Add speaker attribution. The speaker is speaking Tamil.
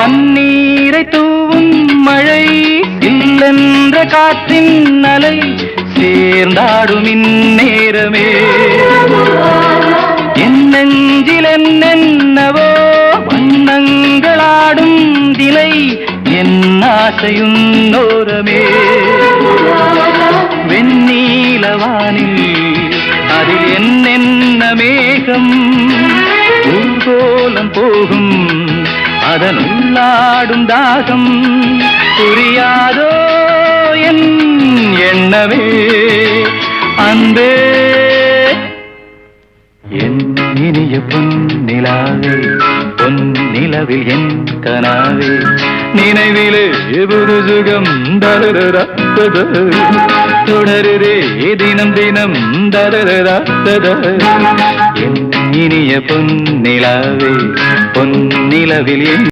Speaker 1: கண்ணீரை தூவும் மழை இல்லென்ற காற்றின் அலை சேர்ந்தாடும் இந்நேரமே என் நெஞ்சில் என்னென்னவோ வண்ணங்களாடும் திலை என் ஆசையும் நோரமே வெண்ணீலவானில் அதில் என்னென்ன மேகம் ஊர்கோலம் போகும் அதன் உள்ளாடும் தாகம் புரியாதோ என் எண்ணமே அன்பே என் இனிய பொன்னிலாவே பொன்னிலவில் என் கனாவே நினைவிலே புது சுகம் தரரா தொடருதே தினம் தினம் தரரா என் இனிய பொன்னிலாவே பொன்னிலவில் என்